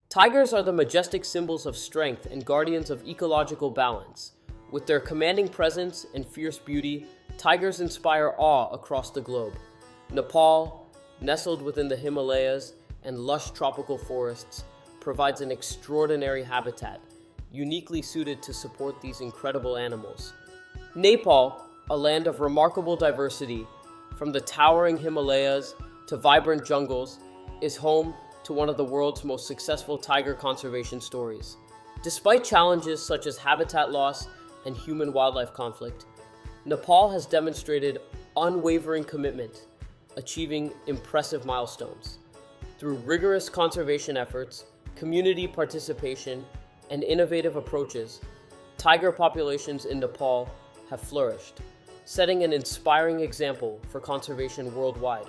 Tigers are the majestic symbols of strength and guardians of ecological balance. With their commanding presence and fierce beauty, tigers inspire awe across the globe. Nepal, nestled within the Himalayas and lush tropical forests, provides an extraordinary habitat, uniquely suited to support these incredible animals. Nepal, a land of remarkable diversity, from the towering Himalayas to vibrant jungles, is home to one of the world's most successful tiger conservation stories. Despite challenges such as habitat loss and human-wildlife conflict, Nepal has demonstrated unwavering commitment, achieving impressive milestones. Through rigorous conservation efforts, community participation, and innovative approaches, tiger populations in Nepal have flourished, setting an inspiring example for conservation worldwide.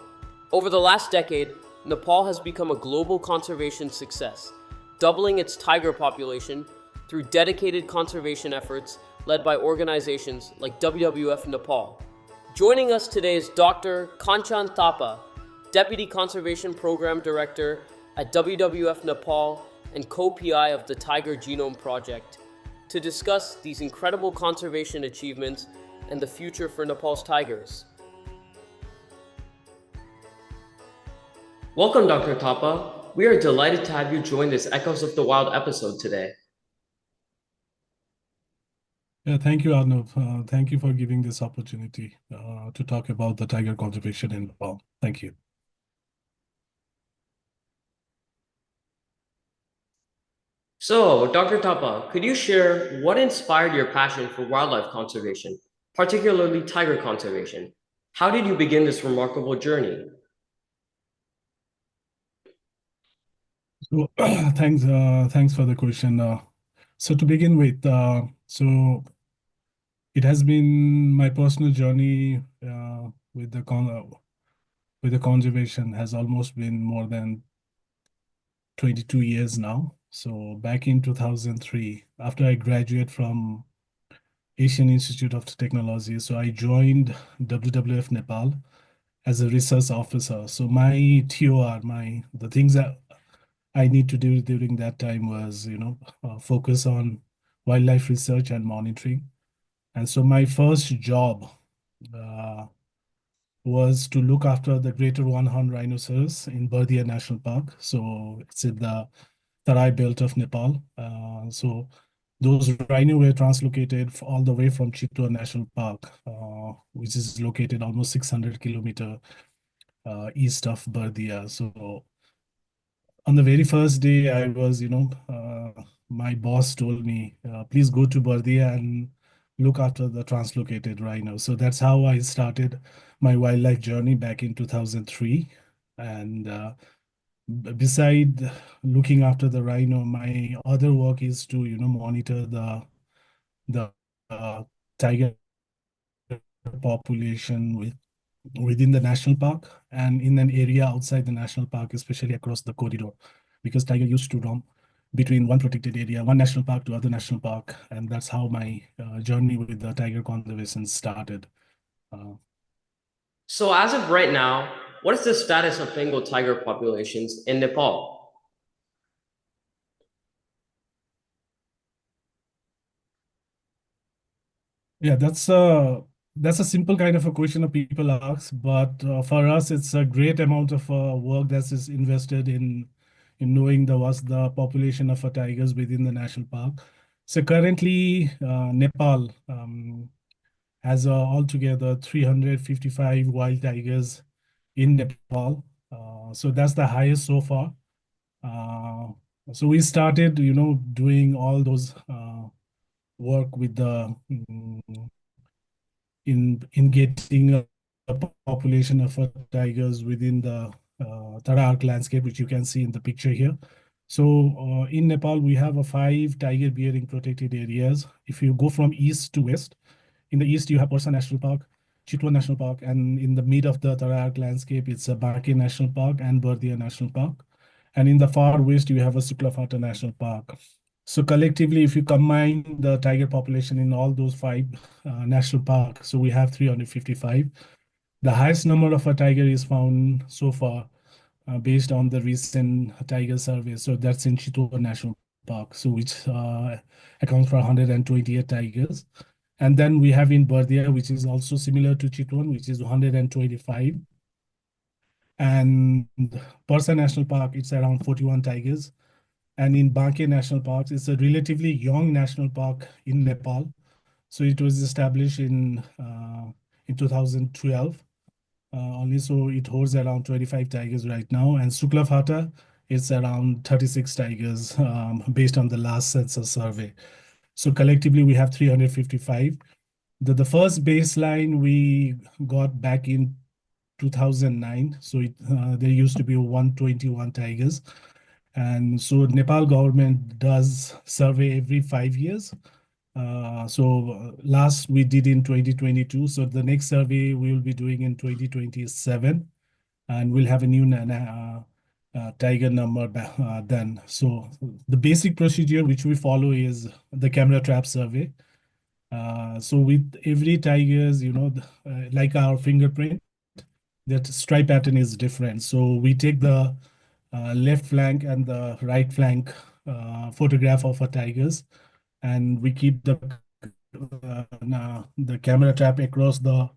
Over the last decade, Nepal has become a global conservation success, doubling its tiger population through dedicated conservation efforts led by organizations like WWF Nepal. Joining us today is Dr. Kanchan Thapa, Deputy Conservation Program Director at WWF Nepal and co-PI of the Tiger Genome Project, to discuss these incredible conservation achievements and the future for Nepal's tigers. Welcome, Dr. Thapa. We are delighted to have you join this Echoes of the Wild episode today. Yeah, thank you, Arnav. Thank you for giving this opportunity to talk about the tiger conservation in Nepal. Thank you. So, Dr. Thapa, could you share what inspired your passion for wildlife conservation, particularly tiger conservation? How did you begin this remarkable journey? So, thanks for the question. So to begin with, so it has been my personal journey with the conservation has almost been more than 22 years now. So back in 2003, after I graduated from Asian Institute of Technology, so I joined WWF Nepal as a research officer. So my TOR, the things that I need to do during that time was, focus on wildlife research and monitoring. And so my first job was to look after the greater one-horned rhinoceros in Bardia National Park. So it's in the Tarai belt of Nepal. So those rhino were translocated all the way from Chitwa National Park, which is located almost 600 kilometers east of Bardia. So on the very first day, I was, my boss told me, please go to Bardia and look after the translocated rhino. So that's how I started my wildlife journey back in 2003. And beside looking after the rhino, my other work is to, monitor the tiger population within the national park and in an area outside the national park, especially across the corridor, because tiger used to roam between one protected area, one national park to other national park. And that's how my journey with the tiger conservation started. So as of right now, what is the status of Bengal tiger populations in Nepal? Yeah, that's a simple kind of a question that people ask, but for us, it's a great amount of work that is invested in knowing what's the population of tigers within the national park. So currently, Nepal has altogether 355 wild tigers in Nepal. So that's the highest so far. So we started, doing all those work with the in getting a population of tigers within the Tarak landscape, which you can see in the picture here. So in Nepal, we have 5 tiger bearing protected areas. If you go from east to west, in the east, you have Parsa National Park, Chitwa National Park, and in the mid of the Tarak landscape, it's a Barke National Park and Bardia National Park. And in the far west, you have a Suklafata National Park. So collectively, if you combine the tiger population in all those 5 national parks, so we have 355. The highest number of a tiger is found so far based on the recent tiger survey. So that's in Chitwan National Park, so which accounts for 128 tigers. And then we have in Bardia, which is also similar to Chitwan, which is 125. And Parsa National Park, it's around 41 tigers. And in Banke National Park, it's a relatively young national park in Nepal. So it was established in 2012. Only so it holds around 25 tigers right now. And Suklafata, it's around 36 tigers based on the last census survey. So collectively, we have 355. The first baseline we got back in 2009. So there used to be 121 tigers. And so Nepal government does survey every 5 years. Last we did in 2022. So the next survey we will be doing in 2027, and we'll have a new tiger number then. So the basic procedure which we follow is the camera trap survey. So with every tigers, like our fingerprint, that stripe pattern is different. So we take the left flank and the right flank photograph of a tigers, and we keep the camera trap across the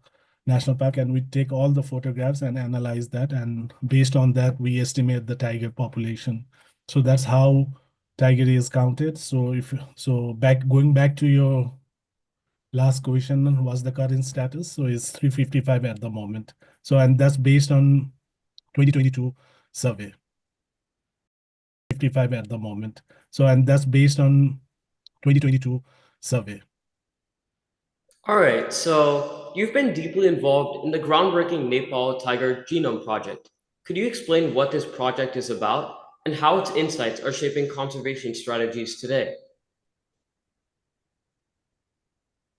national park, and we take all the photographs and analyze that, and based on that we estimate the tiger population. So that's how tiger is counted. So if so back going back to your last question, was the current status, so it's 355 at the moment. So and that's based on 2022 survey. 55 at the moment. So and that's based on 2022 survey. All right, so you've been deeply involved in the groundbreaking Nepal Tiger Genome Project. Could you explain what this project is about and how its insights are shaping conservation strategies today?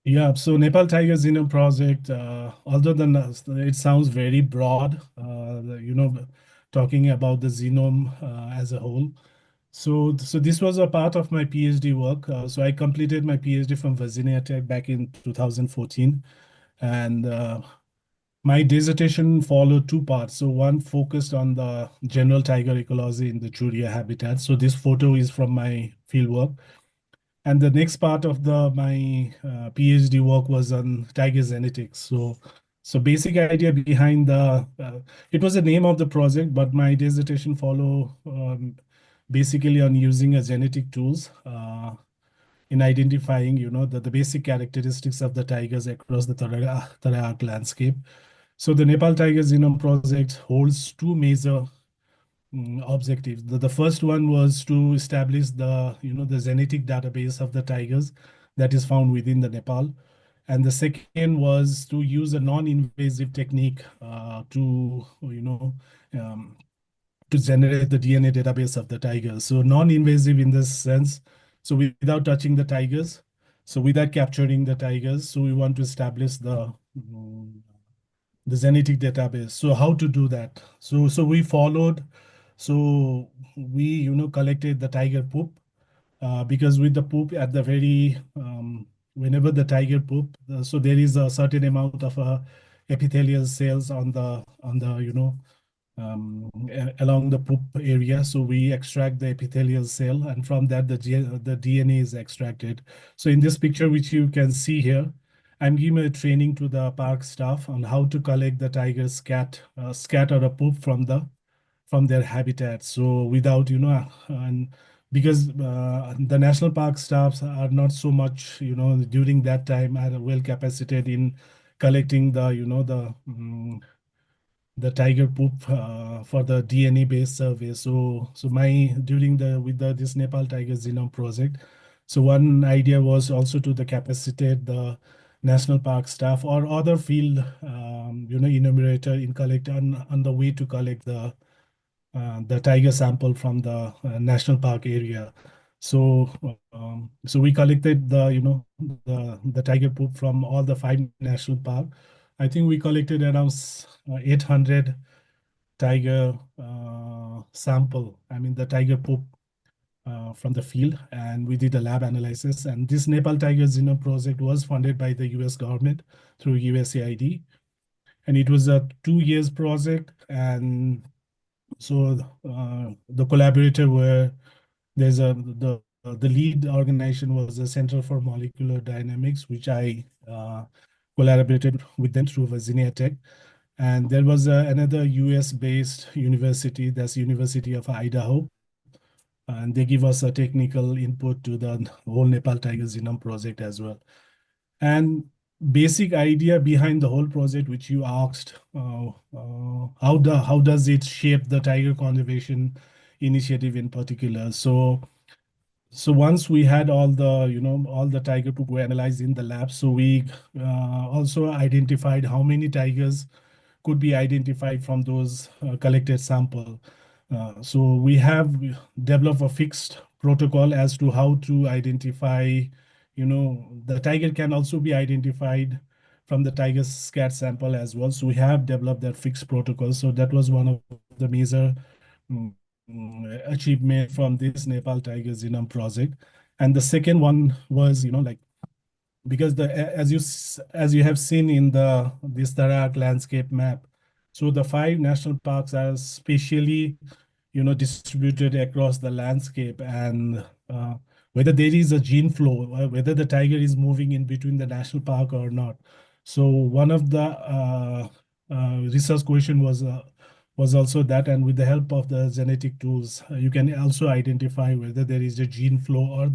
Yeah, so Nepal Tiger Genome Project, although it sounds very broad, talking about the genome as a whole. So this was a part of my PhD work. So I completed my PhD from Virginia Tech back in 2014. And my dissertation followed two parts. So one focused on the general tiger ecology in the Churia habitat. So this photo is from my fieldwork. And the next part of my PhD work was on tiger genetics. So basic idea behind it was the name of the project, but my dissertation follow basically on using a genetic tools in identifying, the basic characteristics of the tigers across the Tarak landscape. So the Nepal Tiger Genome Project holds two major objectives. The first one was to establish the genetic database of the tigers that is found within the Nepal. And the second was to use a non-invasive technique um, to generate the DNA database of the tigers. So non-invasive in this sense, so without touching the tigers, so without capturing the tigers, so we want to establish the genetic database. So how to do that? So we followed. So we collected the tiger poop because with the poop at the very whenever the tiger poop, so there is a certain amount of epithelial cells on the along the poop area. So we extract the epithelial cell, and from that the DNA is extracted. So in this picture, which you can see here, I'm giving a training to the park staff on how to collect the tiger's scat or a poop from their habitat. So without, and because the national park staffs are not so much, during that time are well capacitated in collecting the tiger poop for the DNA based survey. So my during the with the this Nepal Tiger Genome Project, so one idea was also to the capacitate the national park staff or other field enumerator in collect on the way to collect the tiger sample from the national park area. So we collected the tiger poop from all the 5 national park. I think we collected around 800 tiger sample. I mean the tiger poop from the field, and we did a lab analysis. And this Nepal Tiger Genome Project was funded by the U.S. government through USAID, and it was a 2 years project. And So the collaborator were there's a the lead organization was the Center for Molecular Dynamics, which I collaborated with them through Virginia Tech. And there was another US-based university, that's University of Idaho, and they give us a technical input to the whole Nepal Tiger Genome Project as well. And basic idea behind the whole project, which you asked, how does it shape the tiger conservation initiative in particular? So once we had all the all the tiger poop were analyzed in the lab, so we also identified how many tigers could be identified from those collected sample. So we have developed a fixed protocol as to how to identify, the tiger can also be identified from the tiger scat sample as well. So we have developed that fixed protocol. So that was one of the major achievement from this Nepal Tiger Genome Project. And the second one was, like, because as you have seen in this Tarak landscape map, so the 5 national parks are spatially distributed across the landscape, and whether there is a gene flow, whether the tiger is moving in between the national park or not. So one of the research question was also that, and with the help of the genetic tools, you can also identify whether there is a gene flow or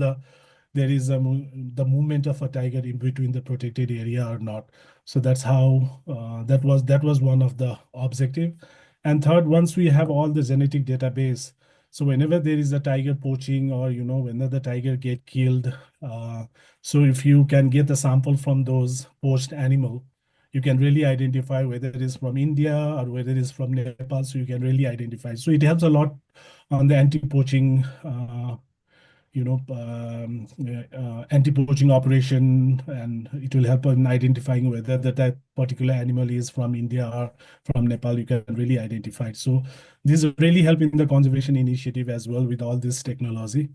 there is the movement of a tiger in between the protected area or not. So that's how that was one of the objective. And third, once we have all the genetic database, so whenever there is a tiger poaching or whenever the tiger get killed, so if you can get the sample from those poached animal, you can really identify whether it is from India or whether it is from Nepal. So you can really identify. So it helps a lot on the anti-poaching anti-poaching operation, and it will help in identifying whether that particular animal is from India or from Nepal. You can really identify it. So this really help in the conservation initiative as well with all this technology.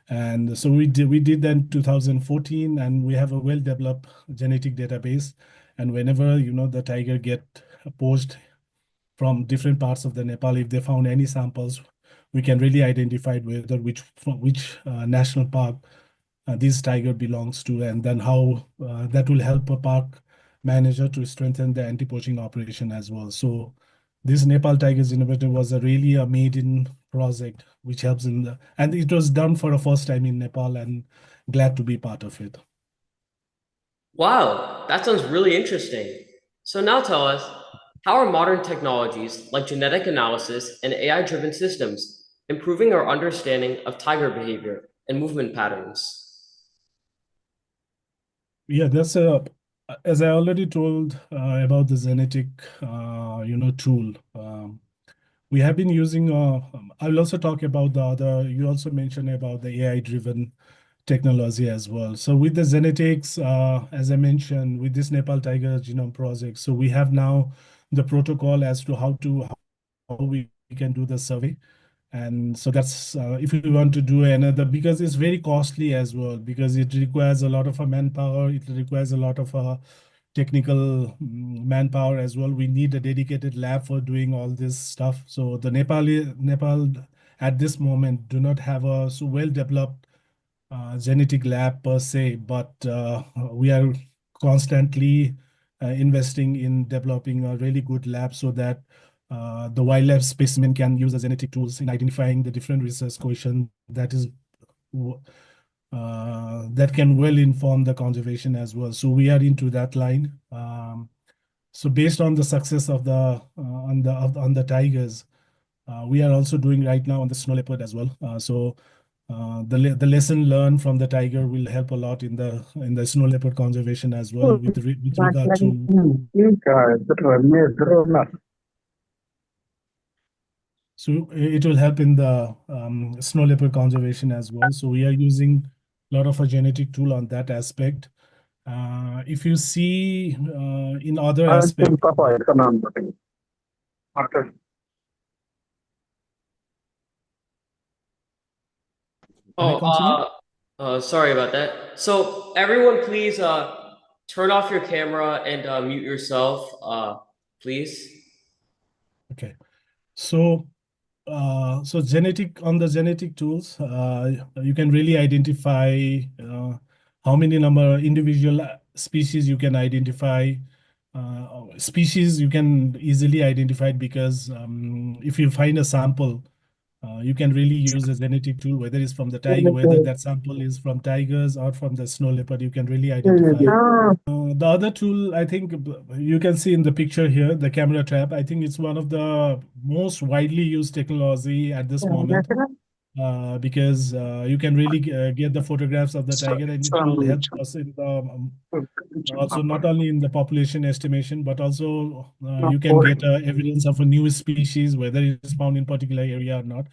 And so we did that in 2014, and we have a well-developed genetic database. And whenever the tiger get poached from different parts of the Nepal, if they found any samples, we can really identify whether which national park this tiger belongs to, and then how that will help a park manager to strengthen the anti-poaching operation as well. So this Nepal Tigers Innovative was really a maiden project, which helps and it was done for the first time in Nepal, and glad to be part of it. Wow, that sounds really interesting. So now tell us, how are modern technologies like genetic analysis and AI-driven systems improving our understanding of tiger behavior and movement patterns? Yeah, that's as I already told about the genetic, tool. We have been using. I will also talk about the other. You also mentioned about the AI-driven technology as well. So with the genetics, as I mentioned, with this Nepal Tiger Genome Project, so we have now the protocol as to how we can do the survey. And so that's if we want to do another, because it's very costly as well, because it requires a lot of manpower, it requires a lot of technical manpower as well. We need a dedicated lab for doing all this stuff. So the Nepal at this moment do not have a so well developed genetic lab per se, but we are constantly investing in developing a really good lab so that the wildlife specimen can use the genetic tools in identifying the different research questions that can well inform the conservation as well. So we are into that line. So based on the success of on the tigers, we are also doing right now on the snow leopard as well. The lesson learned from the tiger will help a lot in the snow leopard conservation as well with regard to. So it will help in the snow leopard conservation as well. So we are using a lot of a genetic tool on that aspect. If you see in other aspect, can I continue? Sorry about that. So everyone, please turn off your camera and mute yourself, please. Okay. So So on the genetic tools, you can really identify how many number individual species you can identify. Species you can easily identify it because if you find a sample, you can really use a genetic tool, whether it's from the tiger, whether that sample is from tigers or from the snow leopard, you can really identify. The other tool, I think you can see in the picture here, the camera trap. I think it's one of the most widely used technology at this moment because you can really get the photographs of the tiger, and it will help us in the also not only in the population estimation, but also you can get evidence of a new species, whether it's found in particular area or not.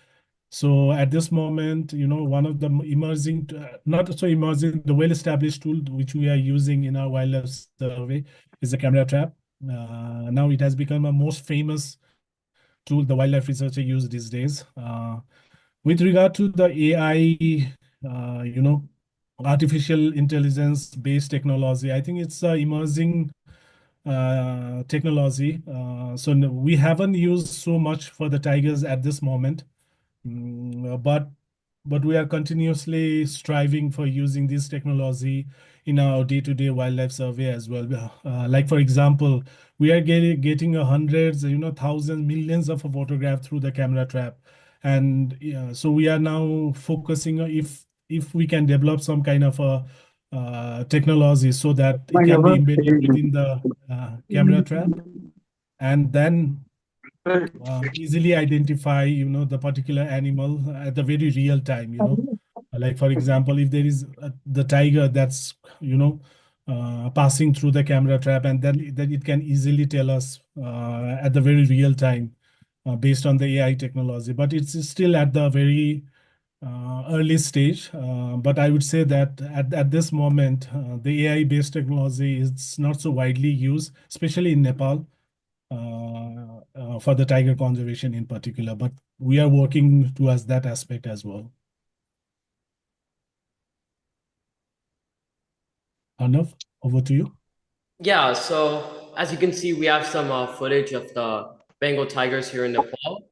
So at this moment, one of the emerging, not so emerging, the well-established tool which we are using in our wildlife survey is the camera trap. Now it has become a most famous tool the wildlife researcher use these days. With regard to the AI, artificial intelligence-based technology, I think it's emerging technology. So we haven't used so much for the tigers at this moment. But we are continuously striving for using this technology in our day-to-day wildlife survey as well. Like for example, we are getting hundreds, thousands, millions of photographs through the camera trap, and so we are now focusing on if we can develop some kind of a technology so that it can be embedded within the camera trap, and then easily identify the particular animal at the very real time. Like for example, if there is the tiger that's passing through the camera trap, and then it can easily tell us at the very real time based on the AI technology, but it's still at the very early stage. But I would say that at this moment, the AI based technology is not so widely used, especially in Nepal, for the tiger conservation in particular, but we are working towards that aspect as well. Arnav, over to you. Yeah, so as you can see, we have some footage of the Bengal tigers here in Nepal.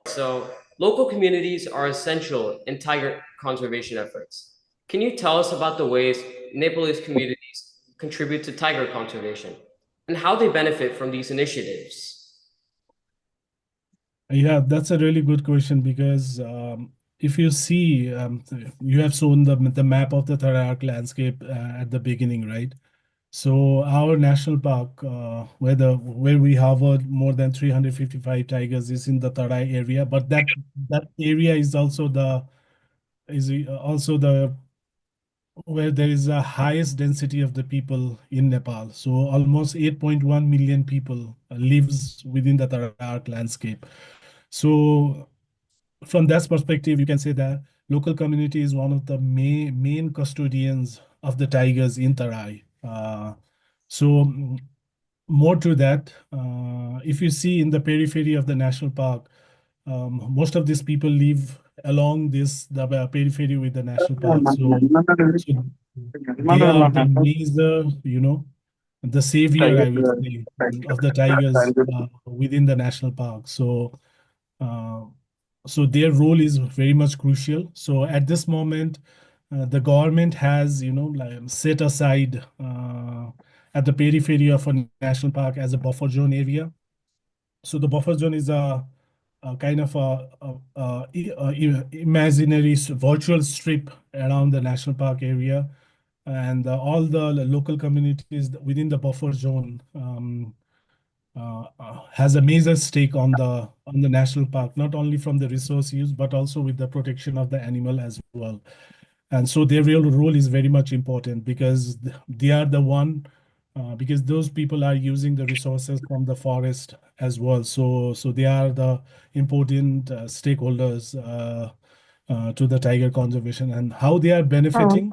So local communities are essential in tiger conservation efforts. Can you tell us about the ways Nepalese communities contribute to tiger conservation and how they benefit from these initiatives? Yeah, that's a really good question because if you see, you have shown the map of the Tharak landscape at the beginning, right? So our national park, where we harbored more than 355 tigers, is in the Tarai area, but that area is also the where there is the highest density of the people in Nepal. So almost 8.1 million people lives within the Tarak landscape. So from that perspective, you can say that local community is one of the main custodians of the tigers in Tarai. So more to that, if you see in the periphery of the national park, most of these people live along the periphery with the national park. So they are the major, the savior, I would say, of the tigers within the national park. Uh, so their role is very much crucial. So at this moment, the government has, like set aside at the periphery of a national park as a buffer zone area. So the buffer zone is a kind of a imaginary virtual strip around the national park area, and all the local communities within the buffer zone has a major stake on the national park, not only from the resource use but also with the protection of the animal as well. And so their real role is very much important because they are the one, because those people are using the resources from the forest as well. So they are the important stakeholders to the tiger conservation, and how they are benefiting.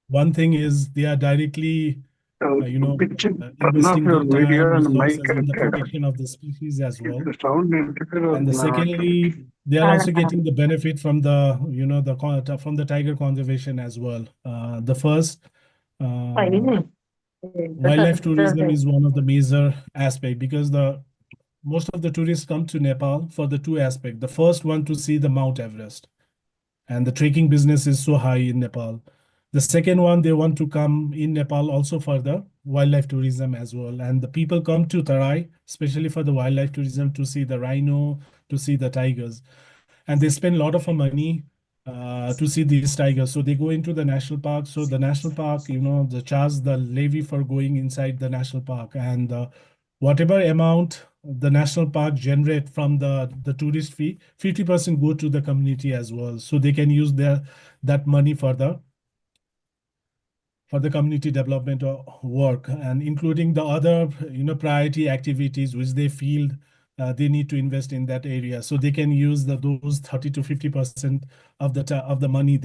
One thing is they are directly, investing their time, resources in the protection of the species as well. And the secondly, they are also getting the benefit from from the tiger conservation as well. The first, wildlife tourism is one of the major aspect because most of the tourists come to Nepal for the two aspects. The first one to see the Mount Everest, and the trekking business is so high in Nepal. The second one, they want to come in Nepal also for the wildlife tourism as well. And the people come to Tarai, especially for the wildlife tourism, to see the rhino, to see the tigers, and they spend a lot of money to see these tigers. So they go into the national park. So the national park, the charge the levy for going inside the national park, and whatever amount the national park generate from the tourist fee, 50% go to the community as well. So they can use that money for the community development work, and including the other priority activities which they feel they need to invest in that area, so they can use those 30 to 50% of the money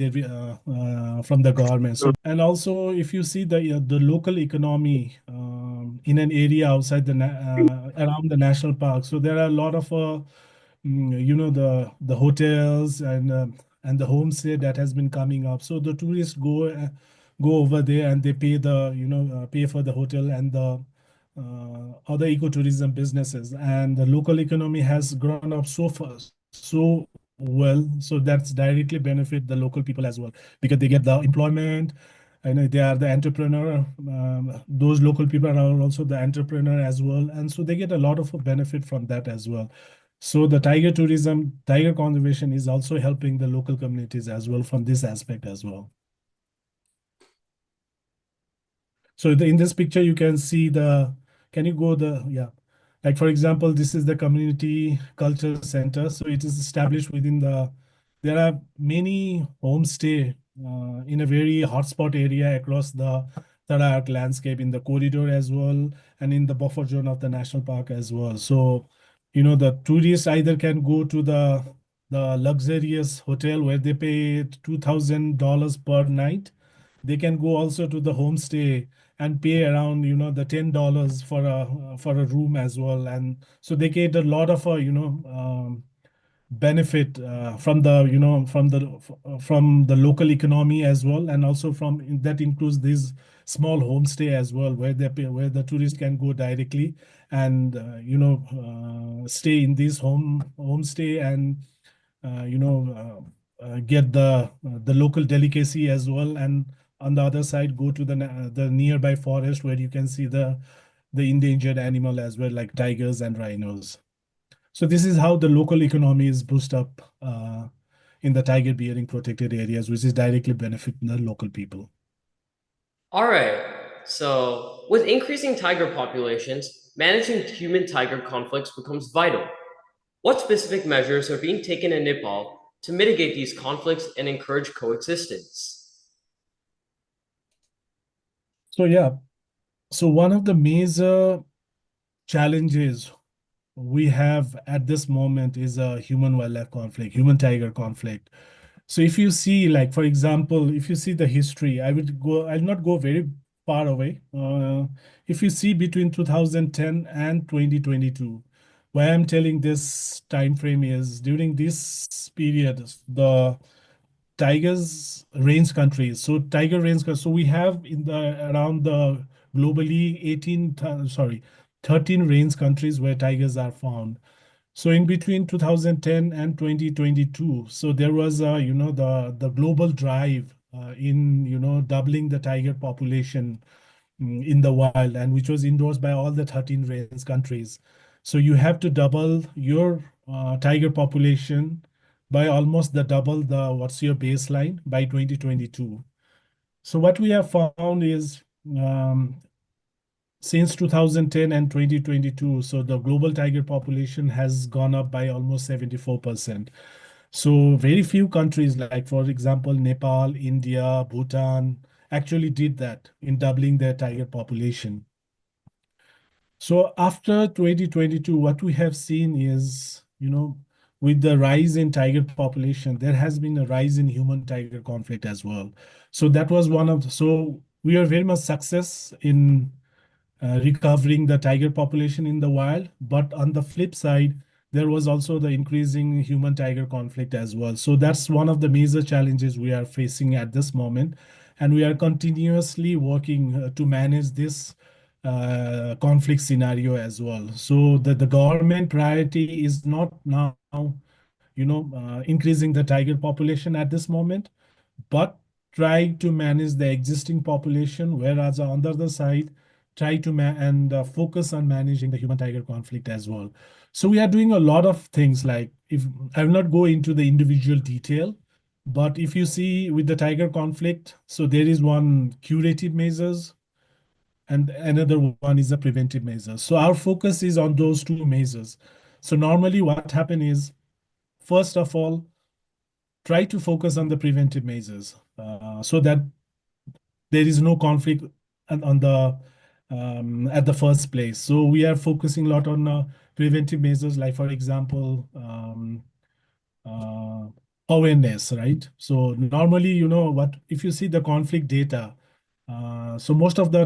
from the government. So, and also if you see the local economy in an area outside around the national park, so there are a lot of the hotels and the homestay that has been coming up. So the tourists go over there and they pay for the hotel and the other ecotourism businesses, and the local economy has grown up so fast, so well. So that's directly benefit the local people as well, because they get the employment, and they are the entrepreneur. Those local people are also the entrepreneur as well, and so they get a lot of benefit from that as well. So the tiger tourism, tiger conservation is also helping the local communities as well from this aspect as well. So in this picture, you can see can you go yeah. Like for example, this is the community culture center. So it is established there are many homestay in a very hotspot area across the Tarak landscape, in the corridor as well, and in the buffer zone of the national park as well. So, the tourists either can go to the luxurious hotel where they pay $2,000 per night. They can go also to the homestay and pay around the $10 for a room as well, and so they get a lot of benefit from the local economy as well, and also that includes this small homestay as well, where where the tourist can go directly and stay in this homestay, and get the local delicacy as well, and on the other side go to the nearby forest where you can see the endangered animal as well, like tigers and rhinos. So this is how the local economy is boosted up in the tiger bearing protected areas, which is directly benefiting the local people. All right. So, with increasing tiger populations, managing human-tiger conflicts becomes vital. What specific measures are being taken in Nepal to mitigate these conflicts and encourage coexistence? So yeah, so one of the major challenges we have at this moment is a human-wildlife conflict, human-tiger conflict. So if you see, like, for example, if you see the history, I'll not go very far away. If you see between 2010 and 2022, why I'm telling this time frame is during this period, the tigers range countries. So tiger range, so we have around the globally 13 range countries where tigers are found. So in between 2010 and 2022, so there was the global drive in doubling the tiger population in the wild, and which was endorsed by all the 13 range countries. So you have to double your tiger population by almost the double the what's your baseline by 2022. So what we have found is since 2010 and 2022, so the global tiger population has gone up by almost 74%. So very few countries, like for example, Nepal, India, Bhutan, actually did that in doubling their tiger population. So after 2022, what we have seen is, with the rise in tiger population, there has been a rise in human-tiger conflict as well. So that was so we are very much success in recovering the tiger population in the wild. But on the flip side, there was also the increasing human-tiger conflict as well. So that's one of the major challenges we are facing at this moment. And we are continuously working to manage this conflict scenario as well. So the government priority is not now, increasing the tiger population at this moment, but try to manage the existing population, whereas on the other side, try to focus on managing the human tiger conflict as well. So we are doing a lot of things. Like, if I will not go into the individual detail, but if you see with the tiger conflict, so there is one curative measures and another one is a preventive measure. So our focus is on those two measures. So normally what happen is, first of all, try to focus on the preventive measures, so that there is no conflict on the at the first place. So we are focusing a lot on preventive measures, like for example, uh, awareness, right? So normally, what if you see the conflict data? So most of the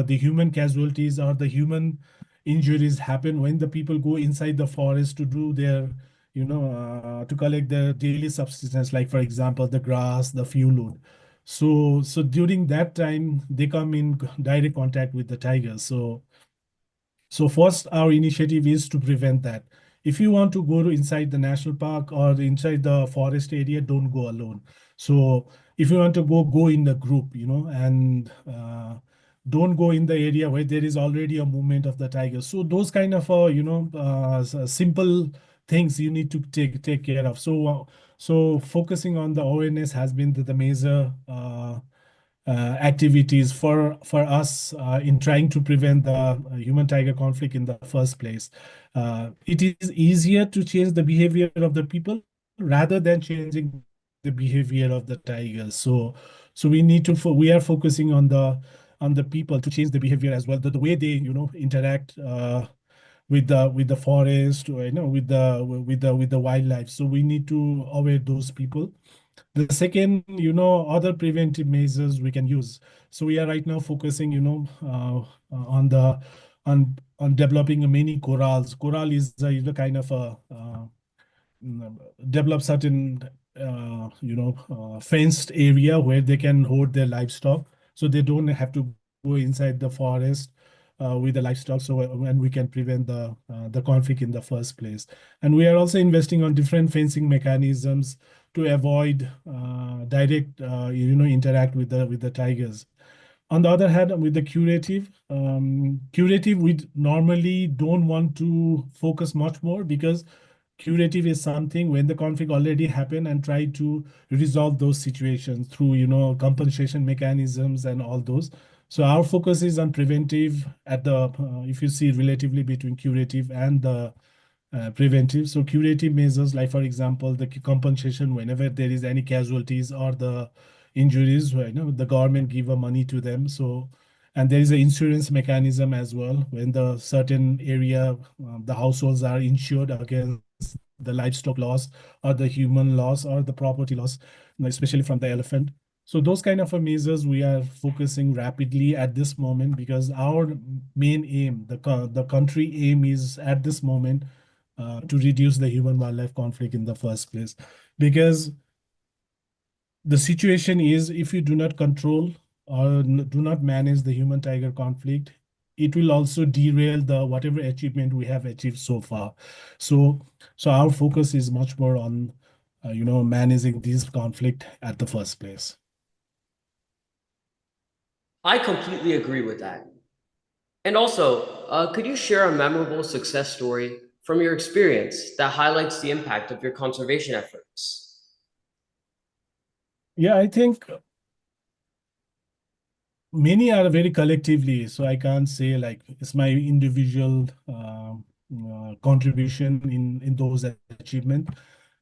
the human casualties or the human injuries happen when the people go inside the forest to do their, to collect their daily subsistence, like for example, the grass, the fuel wood. So during that time, they come in direct contact with the tigers. So first, our initiative is to prevent that. If you want to go to inside the national park or inside the forest area, don't go alone. So if you want to go, go in a group, and don't go in the area where there is already a movement of the tigers. So those kind of, simple things you need to take care of. So focusing on the awareness has been the major activities for us in trying to prevent the human tiger conflict in the first place. It is easier to change the behavior of the people rather than changing the behavior of the tigers. So we are focusing on the people to change the behavior as well, the way they interact with the forest, or, with the wildlife. So we need to aware those people. The second, other preventive measures we can use. So we are right now focusing, on on developing many corrals. Corral is a, kind of a develop certain fenced area where they can hold their livestock, so they don't have to go inside the forest with the livestock. So when we can prevent the conflict in the first place. And we are also investing on different fencing mechanisms to avoid direct interact with the tigers. On the other hand, with the curative, we normally don't want to focus much more, because curative is something when the conflict already happened, and try to resolve those situations through, compensation mechanisms and all those. So our focus is on preventive at the, if you see relatively between curative and the preventive. So curative measures, like for example, the compensation whenever there is any casualties or the injuries, where, the government give a money to them. So, and there is an insurance mechanism as well, when the certain area, the households are insured against the livestock loss or the human loss or the property loss, especially from the elephant. So those kind of measures we are focusing rapidly at this moment, because our main aim, the country aim is at this moment to reduce the human wildlife conflict in the first place. Because the situation is, if you do not control or do not manage the human tiger conflict, it will also derail the whatever achievement we have achieved so far. So our focus is much more on managing this conflict at the first place. I completely agree with that. And also, could you share a memorable success story from your experience that highlights the impact of your conservation efforts? Yeah, I think many are very collectively, so I can't say like it's my individual contribution in those achievement.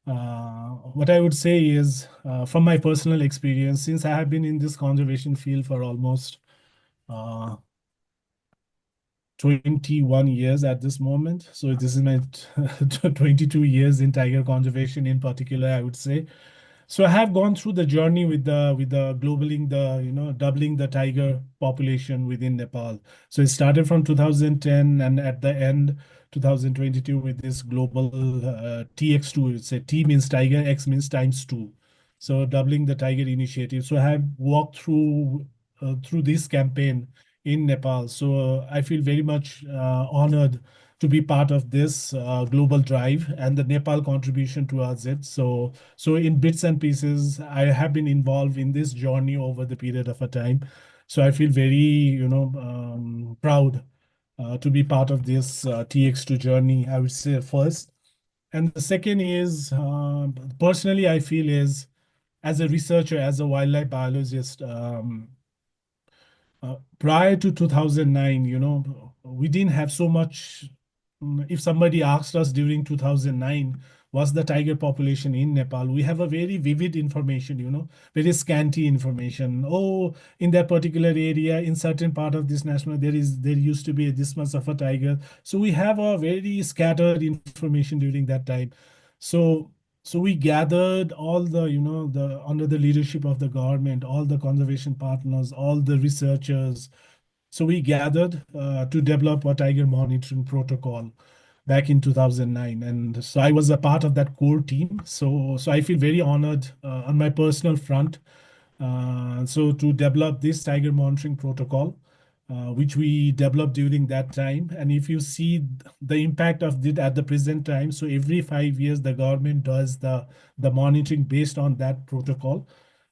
What I would say is, from my personal experience, since I have been in this conservation field for almost uh, 21 years at this moment. So this is my 22 years in tiger conservation in particular, I would say. So I have gone through the journey with the globaling, the doubling the tiger population within Nepal. So it started from 2010, and at the end 2022 with this global TX2. It's a T means tiger, X means times two. So doubling the tiger initiative. So I have walked through this campaign in Nepal. So I feel very much honored to be part of this global drive and the Nepal contribution towards it. So in bits and pieces, I have been involved in this journey over the period of a time. So I feel very, proud to be part of this TX2 journey, I would say first. And the second is, personally, I feel is as a researcher, as a wildlife biologist, prior to 2009, we didn't have so much. If somebody asked us during 2009, what's the tiger population in Nepal? We have a very vivid information, very scanty information. Oh, in that particular area, in certain part of this national, there used to be this much of a tiger. So we have a very scattered information during that time. So so we gathered all the, the under the leadership of the government, all the conservation partners, all the researchers. So we gathered to develop a tiger monitoring protocol back in 2009. And so I was a part of that core team. So I feel very honored on my personal front. So to develop this tiger monitoring protocol, which we developed during that time. And if you see the impact of it at the present time, so every 5 years, the government does the monitoring based on that protocol.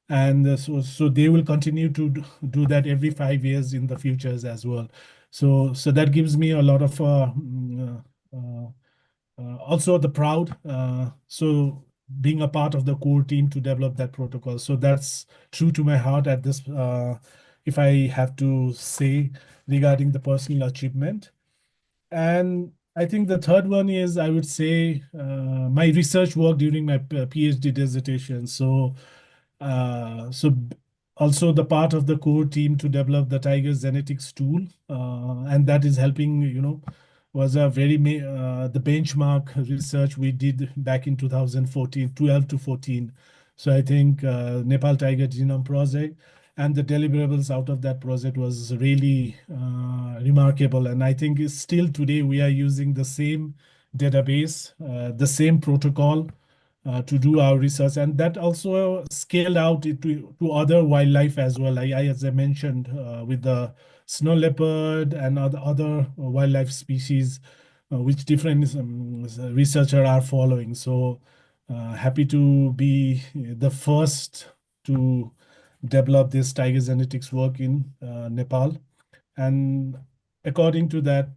And so they will continue to do that every 5 years in the futures as well. So that gives me a lot of also the proud. So being a part of the core team to develop that protocol. So that's true to my heart at this, if I have to say regarding the personal achievement. And I think the third one is, I would say, my research work during my PhD dissertation. So also the part of the core team to develop the tiger genetics tool, and that is helping, was a the benchmark research we did back in 2014, 12 to 14. So I think Nepal Tiger Genome Project and the deliverables out of that project was really remarkable. And I think it's still today we are using the same database, the same protocol to do our research, and that also scaled out to other wildlife as well. As I mentioned, with the snow leopard and other wildlife species, which different researchers are following. So happy to be the first to develop this tiger genetics work in Nepal. And according to that,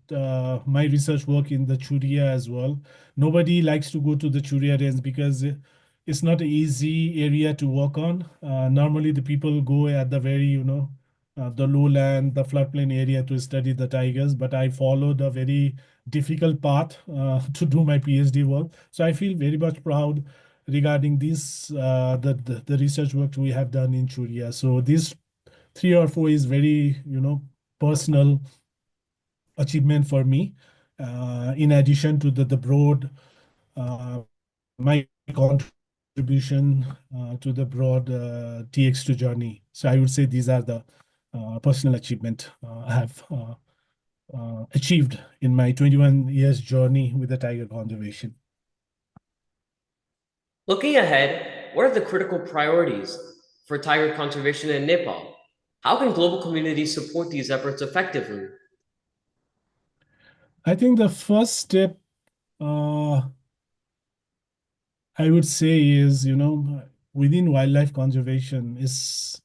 my research work in the Churia as well. Nobody likes to go to the Churia range because it's not an easy area to work on. Normally, the people go at the very, the lowland, the floodplain area to study the tigers. But I followed a very difficult path to do my PhD work. So I feel very much proud regarding this, the research work we have done in Churia. So these three or four is very, personal achievement for me. In addition to the broad, my contribution to the broad TX2 journey. So I would say these are the personal achievement I have achieved in my 21 years journey with the tiger conservation. Looking ahead, what are the critical priorities for tiger conservation in Nepal? How can global communities support these efforts effectively? I think the first step, I would say, is, within wildlife conservation is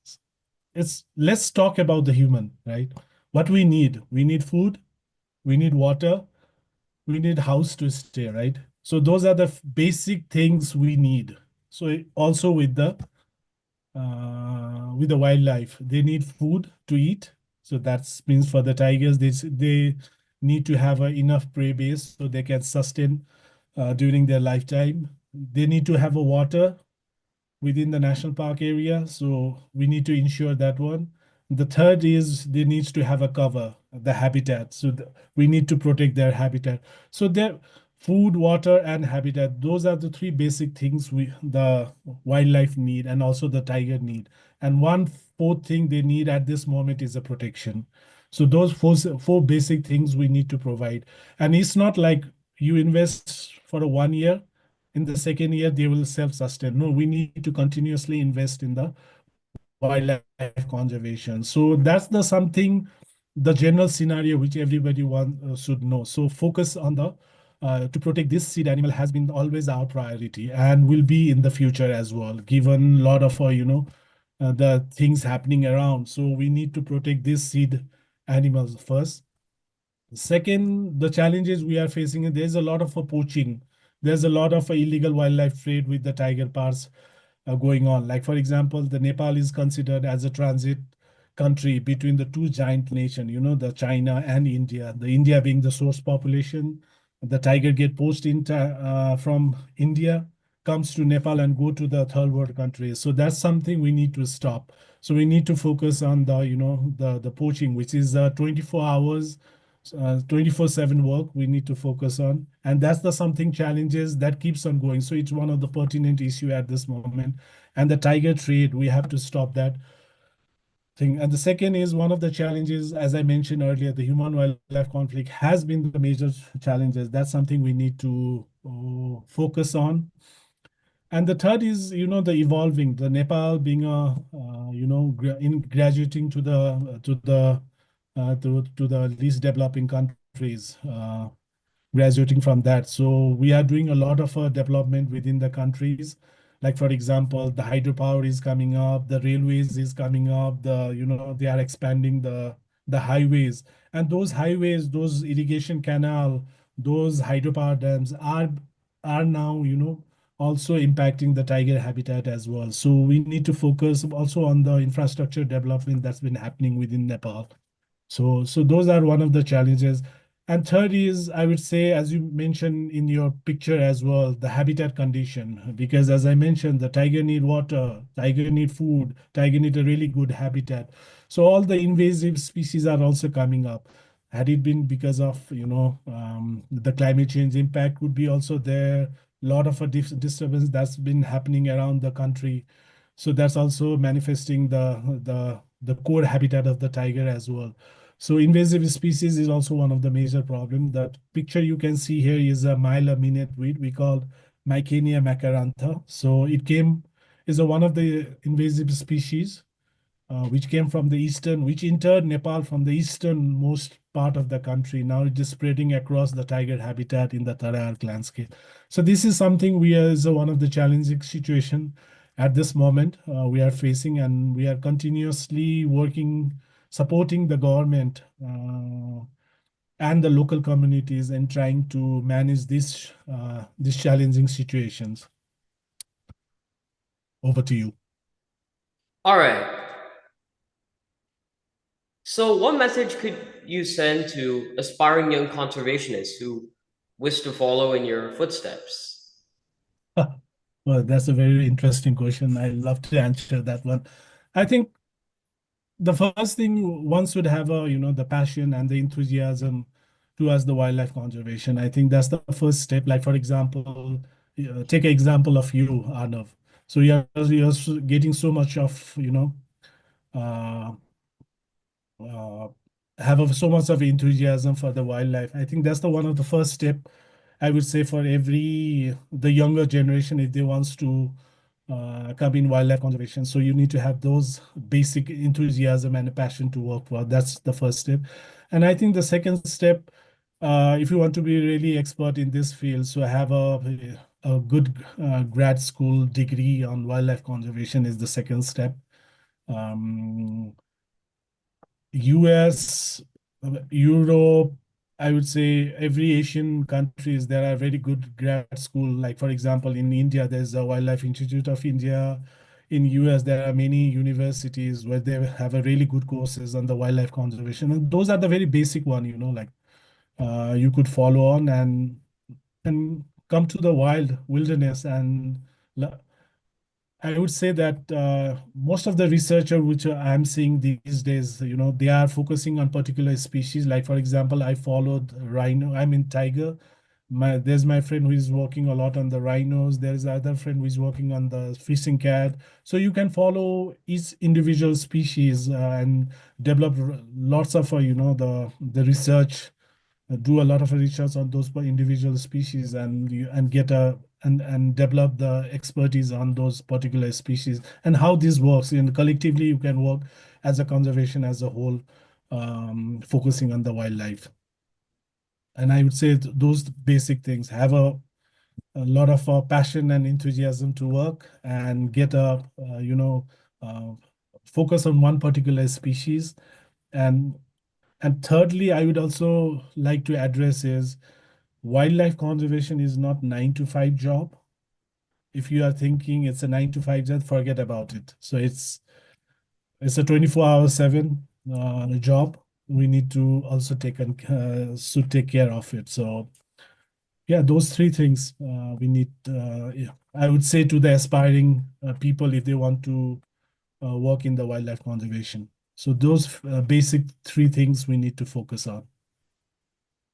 it's let's talk about the human, right? What we need food, we need water, we need house to stay, right? So those are the basic things we need. So also with the wildlife, they need food to eat. So that means for the tigers, they need to have enough prey base so they can sustain during their lifetime. They need to have a water within the national park area. So we need to ensure that one. The third is they needs to have a cover, the habitat. So we need to protect their habitat. So their food, water, and habitat, those are the three basic things the wildlife need and also the tiger need. And one fourth thing they need at this moment is a protection. So those four basic things we need to provide. And it's not like you invest for a 1 year, in the second year they will self-sustain. No, we need to continuously invest in the wildlife conservation. So that's the something the general scenario which everybody should know. So focus on the to protect this seed animal has been always our priority and will be in the future as well, given a lot of the things happening around. So we need to protect these seed animals first. Second, the challenges we are facing, there's a lot of poaching. There's a lot of illegal wildlife trade with the tiger parts going on. Like, for example, the Nepal is considered as a transit country between the two giant nations, the China and India. The India being the source population, the tiger get poached from India, comes to Nepal and go to the third world countries. So that's something we need to stop. So we need to focus on the poaching, which is 24 hours 24/7 work we need to focus on, and that's the something challenges that keeps on going. So it's one of the pertinent issue at this moment, and the tiger trade, we have to stop that thing. And the second is one of the challenges, as I mentioned earlier, the human wildlife conflict has been the major challenges. That's something we need to focus on. And the third is, the evolving, the Nepal being in graduating to the least developing countries, graduating from that. So we are doing a lot of development within the countries. Like, for example, the hydropower is coming up, the railways is coming up, they are expanding the highways. And those highways, those irrigation canal, those hydropower dams are now, also impacting the tiger habitat as well. So we need to focus also on the infrastructure development that's been happening within Nepal. So those are one of the challenges. And third is, I would say, as you mentioned in your picture as well, the habitat condition. Because as I mentioned, the tiger need water, tiger need food, tiger need a really good habitat. So all the invasive species are also coming up. Had it been because of, the climate change impact would be also there. A lot of a disturbance that's been happening around the country. So that's also manifesting the core habitat of the tiger as well. So invasive species is also one of the major problem. That picture you can see here is a myla minute weed we call Mycenia macarantha. So is one of the invasive species which came from which entered Nepal from the easternmost part of the country. Now it is spreading across the tiger habitat in the Tarayak landscape. So this is something is one of the challenging situation at this moment we are facing, and we are continuously working, supporting the government and the local communities and trying to manage these challenging situations. Over to you. All right. So what message could you send to aspiring young conservationists who wish to follow in your footsteps? Well, that's a very interesting question. I love to answer that one. I think the first thing one should have the passion and the enthusiasm towards the wildlife conservation. I think that's the first step. Like, for example, take an example of you, Arnav. So you're getting so much of uh, uh, so much of enthusiasm for the wildlife. I think that's the one of the first step I would say for the younger generation if they wants to come in wildlife conservation. So you need to have those basic enthusiasm and a passion to work for. That's the first step. And I think the second step, if you want to be really expert in this field, so have a good grad school degree on wildlife conservation is the second step. US, Europe, I would say every Asian countries, there are very good grad school. Like, for example, in India, there's a Wildlife Institute of India. In US, there are many universities where they have a really good courses on the wildlife conservation. And those are the very basic one, like you could follow on and come to the wilderness and I would say that most of the researcher which I'm seeing these days, they are focusing on particular species. Like, for example, I followed rhino. I'm in tiger. There's my friend who is working a lot on the rhinos. There's other friend who is working on the fishing cat. So you can follow each individual species and develop lots of, the research, do a lot of research on those individual species and get and develop the expertise on those particular species and how this works. And collectively, you can work as a conservation as a whole focusing on the wildlife. And I would say those basic things: have a lot of passion and enthusiasm to work, and get uh, focus on one particular species. And thirdly, I would also like to address is wildlife conservation is not 9 to 5 job. If you are thinking it's a 9 to 5 job, forget about it. So it's a 24/7 job. We need to also take care of it. So yeah, those three things we need. Yeah, I would say to the aspiring people, if they want to work in the wildlife conservation. So those basic three things we need to focus on.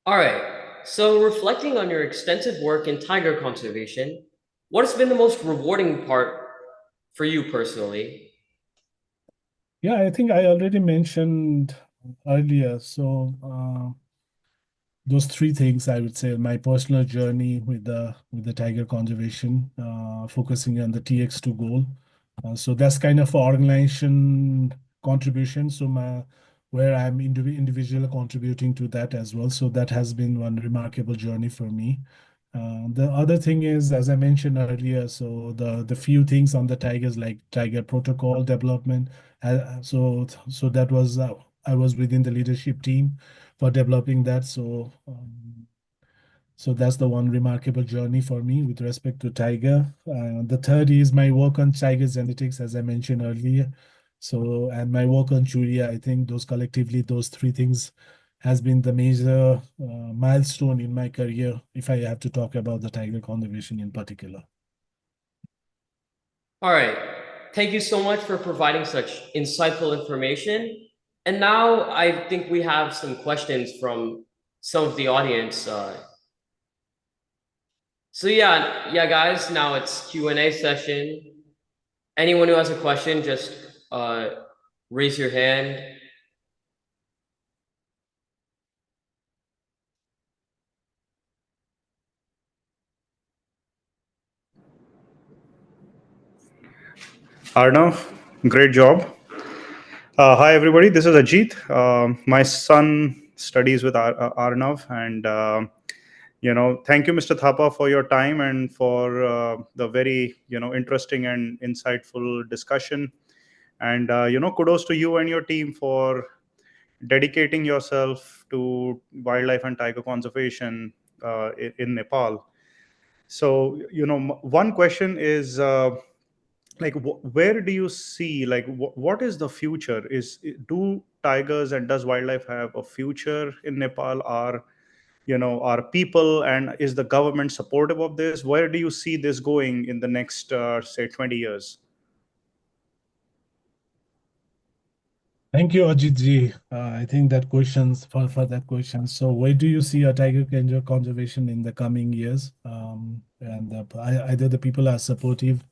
All right. So, reflecting on your extensive work in tiger conservation, what has been the most rewarding part for you personally? Yeah, I think I already mentioned earlier. So those three things, I would say: my personal journey with the tiger conservation, focusing on the TX2 goal. So that's kind of organization contribution. So where I'm individually contributing to that as well. So that has been one remarkable journey for me. The other thing is, as I mentioned earlier, so the few things on the tigers, like tiger protocol development. So that was I was within the leadership team for developing that. So that's the one remarkable journey for me with respect to tiger. The third is my work on tiger genetics, as I mentioned earlier. So, and my work on Churia, I think those collectively, those three things has been the major milestone in my career, if I have to talk about the tiger conservation in particular. All right. Thank you so much for providing such insightful information. And now I think we have some questions from some of the audience. So yeah, guys. Now it's Q&A session. Anyone who has a question, just raise your hand. Arnav, great job. Hi, everybody. This is Ajit. My son studies with Arnav, and thank you, Mr. Thapa, for your time and for the very interesting and insightful discussion. And kudos to you and your team for dedicating yourself to wildlife and tiger conservation in Nepal. So, one question is. Like where do you see, like what is the future? Do tigers and does wildlife have a future in Nepal? Are people and is the government supportive of this? Where do you see this going in the next say 20 years? Thank you, Ajit ji. I think that questions for that question. So, where do you see a tiger conservation in the coming years? And either the people are supportive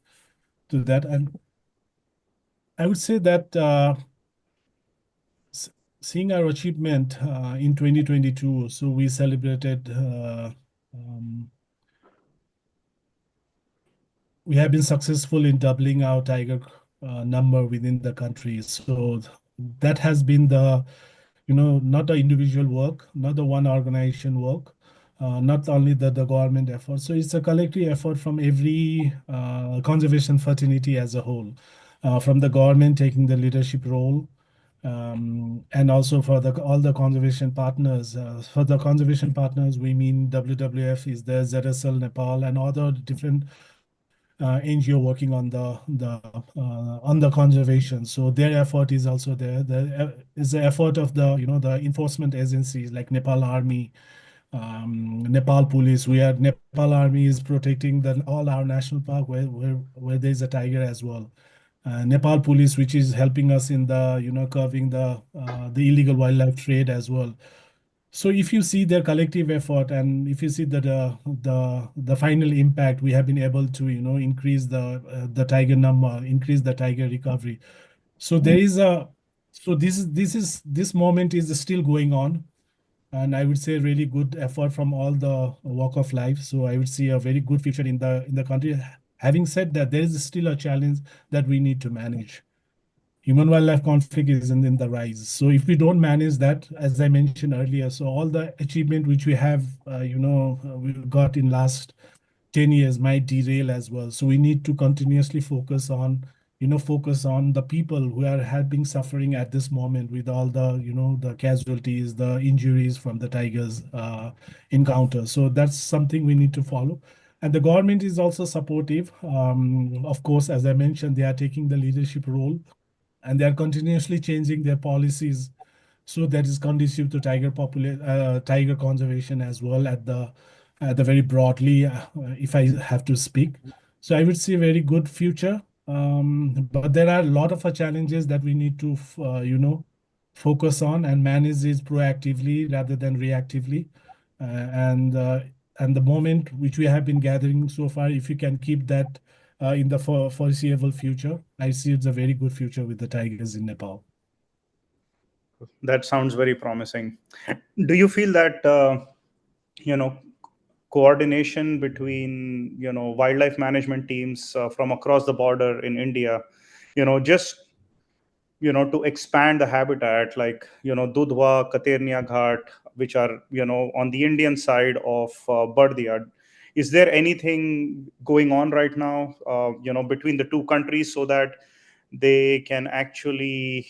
to that, and I would say that seeing our achievement in 2022, so we celebrated. Um, we have been successful in doubling our tiger number within the country. So that has been the not the individual work, not the one organization work, not only the government effort. So it's a collective effort from every conservation fraternity as a whole, from the government taking the leadership role, and also for all the conservation partners. For the conservation partners, we mean WWF is there, ZSL Nepal, and other different NGO working on the conservation. So their effort is also there. There is the effort of the enforcement agencies like Nepal Army, Nepal Police. Nepal Army is protecting all our national park where there is a tiger as well. Nepal Police, which is helping us in the curbing the illegal wildlife trade as well. So if you see their collective effort, and if you see that the final impact, we have been able to increase the tiger number, increase the tiger recovery. So there is a so this moment is still going on, and I would say really good effort from all the walk of life. So I would see a very good future in the country. Having said that, there is still a challenge that we need to manage. human-wildlife conflict is in the rise. So if we don't manage that, as I mentioned earlier, so all the achievement which we have, we got in last 10 years might derail as well. So we need to continuously focus on the people who are having suffering at this moment with all the casualties, the injuries from the tigers encounter. So that's something we need to follow. And the government is also supportive. Of course, as I mentioned, they are taking the leadership role and they are continuously changing their policies so that is conducive to tiger conservation as well at the very broadly, if I have to speak. So I would see a very good future, but there are a lot of challenges that we need to focus on and manage this proactively rather than reactively. And the moment which we have been gathering so far, if you can keep that in the foreseeable future, I see it's a very good future with the tigers in Nepal. That sounds very promising. Do you feel that you know coordination between wildlife management teams from across the border in India, just to expand the habitat, like Dudhwa, Katernia Ghat, which are on the Indian side of Bardia? Is there anything going on right now between the two countries so that they can actually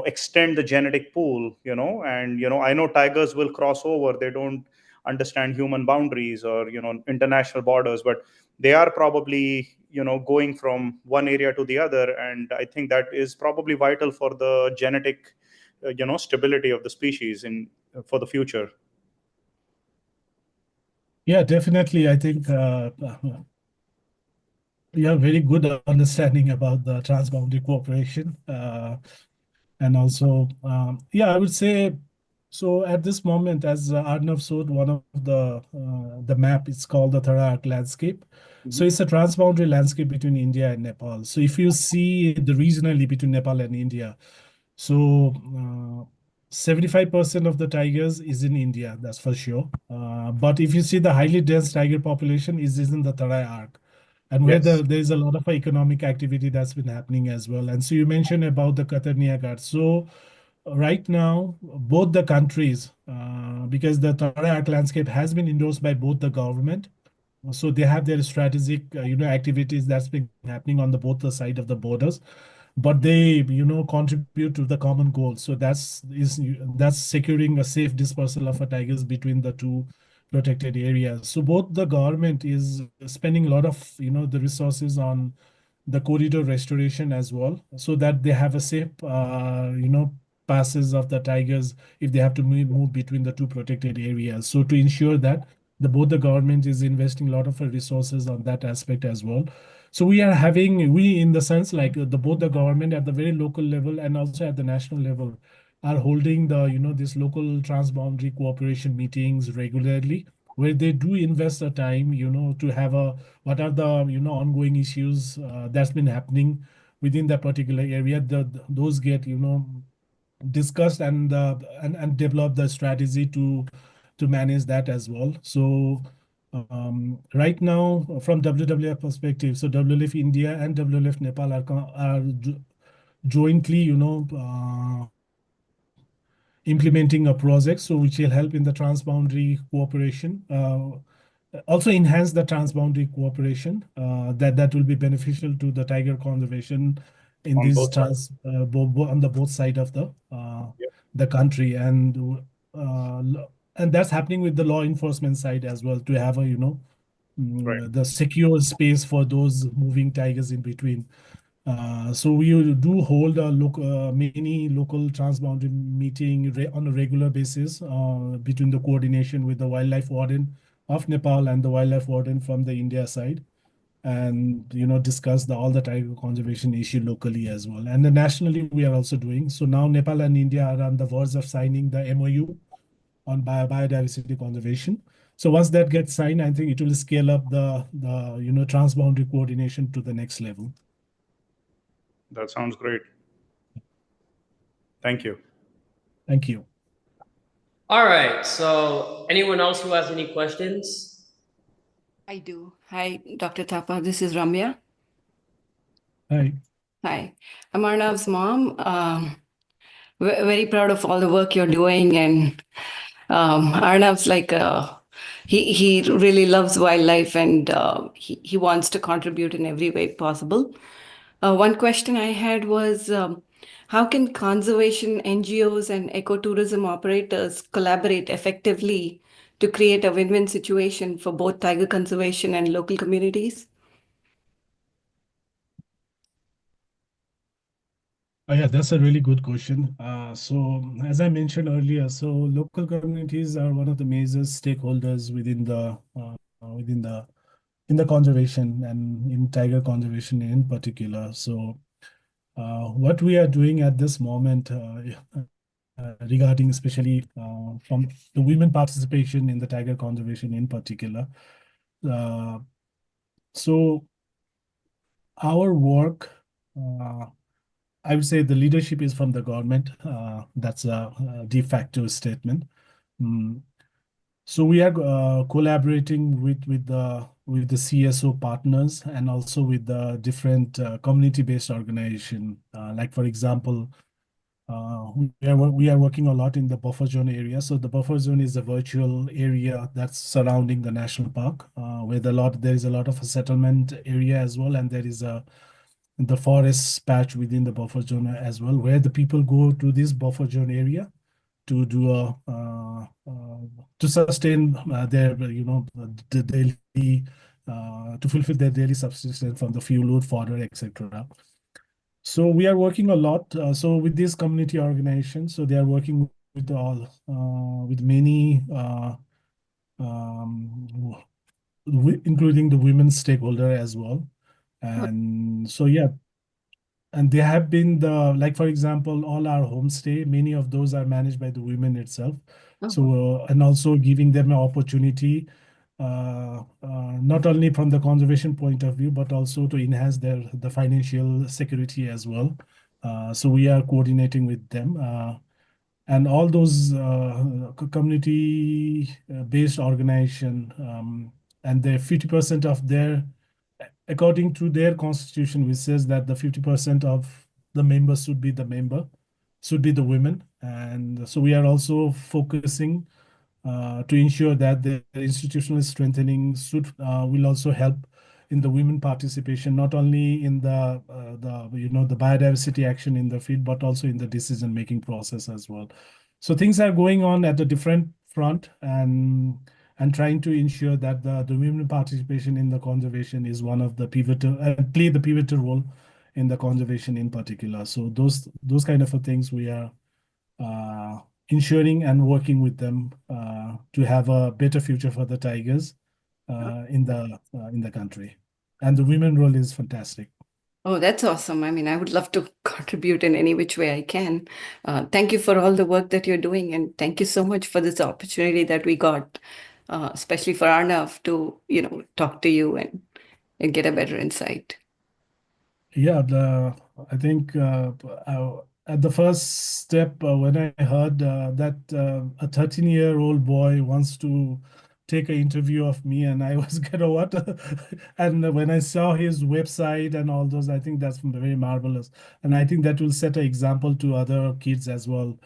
extend the genetic pool? And I know tigers will cross over. They don't understand human boundaries or international borders, but they are probably going from one area to the other, and I think that is probably vital for the genetic stability of the species in for the future. Yeah, definitely. I think you have very good understanding about the transboundary cooperation. And also, I would say, so at this moment, as Arnav showed, one of the map, it's called the Thara Arc landscape. So it's a transboundary landscape between India and Nepal. So if you see the regionally between Nepal and India, so 75% of the tigers is in India, that's for sure. But if you see the highly dense tiger population is in the Tarai Arc, and where Yes. there's a lot of economic activity that's been happening as well. And so you mentioned about the Katernia Ghat. So right now, both the countries, because the Tarai Arc landscape has been endorsed by both the government, so they have their strategic, activities that's been happening on the both the side of the borders, but they, contribute to the common goal. So that's securing a safe dispersal of tigers between the two protected areas. So both the government is spending a lot of, the resources on the corridor restoration as well, so that they have a safe, passes of the tigers if they have to move between the two protected areas. So to ensure that both the government is investing a lot of resources on that aspect as well. So we in the sense like both the government at the very local level and also at the national level are holding this local transboundary cooperation meetings regularly, where they do invest the time, to have what are the, ongoing issues that's been happening within that particular area. Those get, discussed and develop the strategy to manage that as well. So right now, from WWF perspective, so WWF India and WWF Nepal are jointly, implementing a project, so which will help in the transboundary cooperation. Also enhance the transboundary cooperation that will be beneficial to the tiger conservation in On these both sides. on the both side of Yeah. the country, and that's happening with the law enforcement side as well, to have a Right. the secure space for those moving tigers in between. So we do hold many local transboundary meeting on a regular basis between the coordination with the wildlife warden of Nepal and the wildlife warden from the India side, and discuss all the tiger conservation issue locally as well. And then nationally, we are also doing. So now Nepal and India are on the verge of signing the MOU on biodiversity conservation. So once that gets signed, I think it will scale up the transboundary coordination to the next level. That sounds great. Thank you. Thank you. All right. So, anyone else who has any questions? I do. Hi, Dr. Thapa. This is Ramya. Hi. Hi, I'm Arnav's mom. Very proud of all the work you're doing, and Arnav's like he really loves wildlife, and he wants to contribute in every way possible. One question I had was, how can conservation NGOs and ecotourism operators collaborate effectively to create a win-win situation for both tiger conservation and local communities? Yeah, that's a really good question. So as I mentioned earlier, so local communities are one of the major stakeholders in the conservation and in tiger conservation in particular. So what we are doing at this moment regarding especially from the women participation in the tiger conservation in particular. Uh, so our work, I would say the leadership is from the government. That's a de facto statement. Mm. So we are collaborating with the CSO partners and also with the different community-based organization. Like for example, we are working a lot in the buffer zone area. So the buffer zone is a virtual area that's surrounding the national park, where there is a lot of a settlement area as well, and there is the forest patch within the buffer zone as well, where the people go to this buffer zone area to do to sustain their the daily to fulfill their daily subsistence from the fuel wood, fodder, etc. So we are working a lot. So with these community organizations, so they are working with many including the women stakeholder as well. And so yeah, and they have been like for example, all our homestay, many of those are managed by the women itself. So and also giving them an opportunity, not only from the conservation point of view, but also to enhance the financial security as well. So we are coordinating with them. And all those community-based organization, and the 50% of their, according to their constitution, which says that the 50% of the members should be the women. And so we are also focusing to ensure that the institutional strengthening will also help in the women participation, not only in the biodiversity action in the field, but also in the decision making process as well. So things are going on at a different front, and trying to ensure that the women participation in the conservation is one of the pivotal play the pivotal role in the conservation in particular. So those kind of things we are uh, ensuring and working with them to have a better future for the tigers in the country. And the women role is fantastic. Oh, that's awesome. I mean, I would love to contribute in any which way I can. Thank you for all the work that you're doing, and thank you so much for this opportunity that we got, especially for Arnav to, talk to you and get a better insight. Yeah, I think at the first step, when I heard that a 13-year-old boy wants to take an interview of me, and I was kind of what? And when I saw his website and all those, I think that's very marvelous. And I think that will set an example to other kids as well,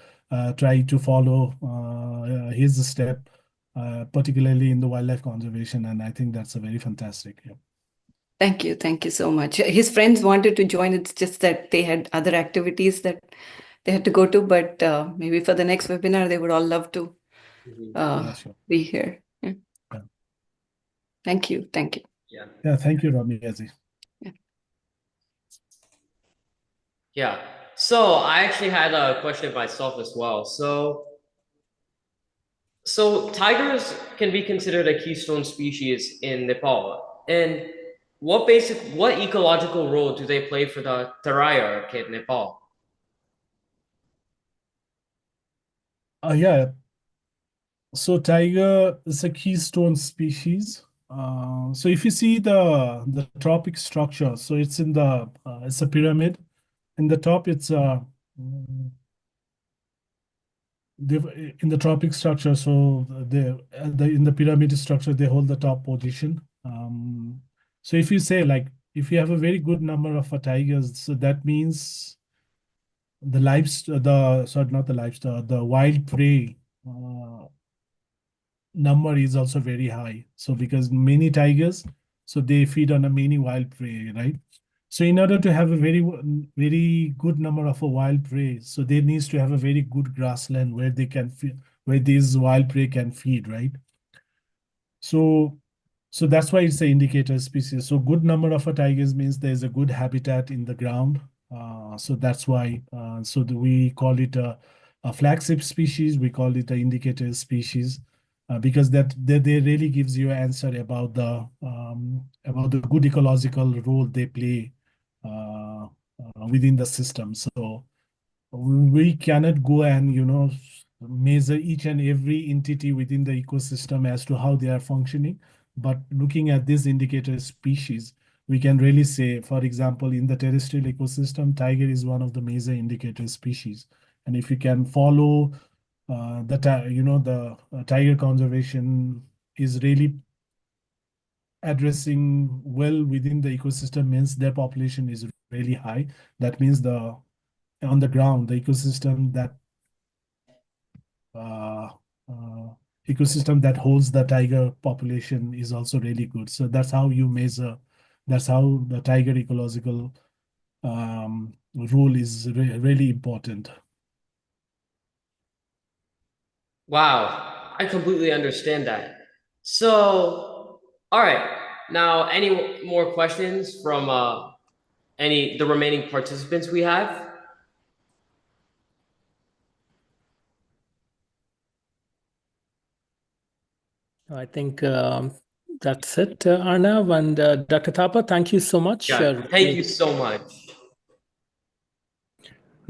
try to follow his step, particularly in the wildlife conservation. And I think that's a very fantastic. Yeah. Thank you. Thank you so much. His friends wanted to join. It's just that they had other activities that they had to go to, but maybe for the next webinar, they would all love to Yeah, sure. be here. Yeah. Yeah. Thank you. Thank you. Yeah, thank you, Rami. Yeah. So I actually had a question myself as well. So tigers can be considered a keystone species in Nepal. And what ecological role do they play for the Tarayar in Nepal? Yeah, so tiger is a keystone species. So if you see the tropic structure, so it's a pyramid. In the top, it's in the tropic structure. So in the pyramid structure, they hold the top position. So if you say like if you have a very good number of tigers, so that means the wild prey number is also very high. So because many tigers, so they feed on a many wild prey, right? So in order to have a very good number of a wild prey, so there needs to have a very good grassland where they can feed, where these wild prey can feed, right? So that's why it's an indicator species. So good number of a tigers means there's a good habitat in the ground. So that's why. We call it a flagship species. We call it an indicator species because that they really gives you an answer about the good ecological role they play within the system. So we cannot go and measure each and every entity within the ecosystem as to how they are functioning, but looking at this indicator species, we can really say, for example, in the terrestrial ecosystem, tiger is one of the major indicator species. And if you can follow the tiger conservation is really addressing well within the ecosystem, means their population is really high. That means on the ground, the uh, ecosystem that holds the tiger population is also really good. So that's how you measure. That's how the tiger ecological role is really important. Wow, I completely understand that. So, all right. Now, any more questions from the remaining participants we have? I think that's it, Arnav and Dr. Thapa. Thank you so much. Yeah, thank you so much.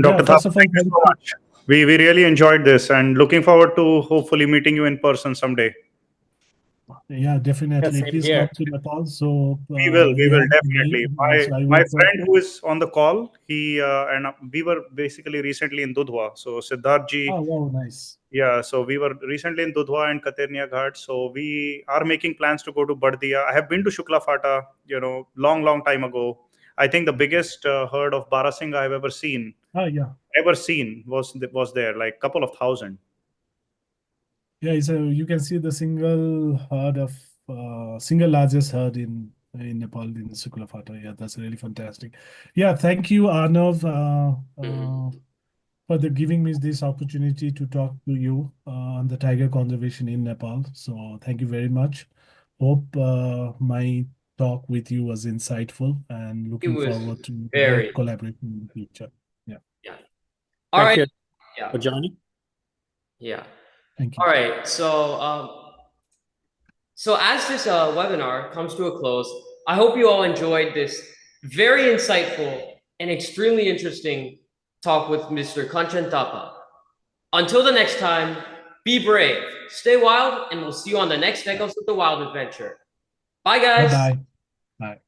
Dr. Yeah, first Thapa, of all, thank you so much. We really enjoyed this and looking forward to hopefully meeting you in person someday. Yeah, definitely. same Please here. come to Nepal. So We will have the definitely. name. My So I my work for. friend who is on the call, he and we were basically recently in Dudhwa. So Siddharth ji, Oh, wow, nice. yeah. So we were recently in Dudhwa and Katernia Ghat. So we are making plans to go to Bardia. I have been to Shukla Fata, long time ago. I think the biggest herd of Barasingha I've ever seen Yeah. was there, like couple of thousand. Yeah, so you can see the single largest herd in Nepal in Suklafata. Yeah, that's really fantastic. Yeah, thank you, Arnav, for giving me this opportunity to talk to you on the tiger conservation in Nepal. So thank you very much. Hope my talk with you was insightful and looking was forward to very- more collaboration in the future. Yeah. Yeah. Thank you Yeah. for joining. Yeah. Thank you. All right. So as this webinar comes to a close, I hope you all enjoyed this very insightful and extremely interesting talk with Mr. Kanchan Thapa. Until the next time, be brave, stay wild, and we'll see you on the next Echoes of the Wild adventure. Bye, guys. Bye-bye. Bye.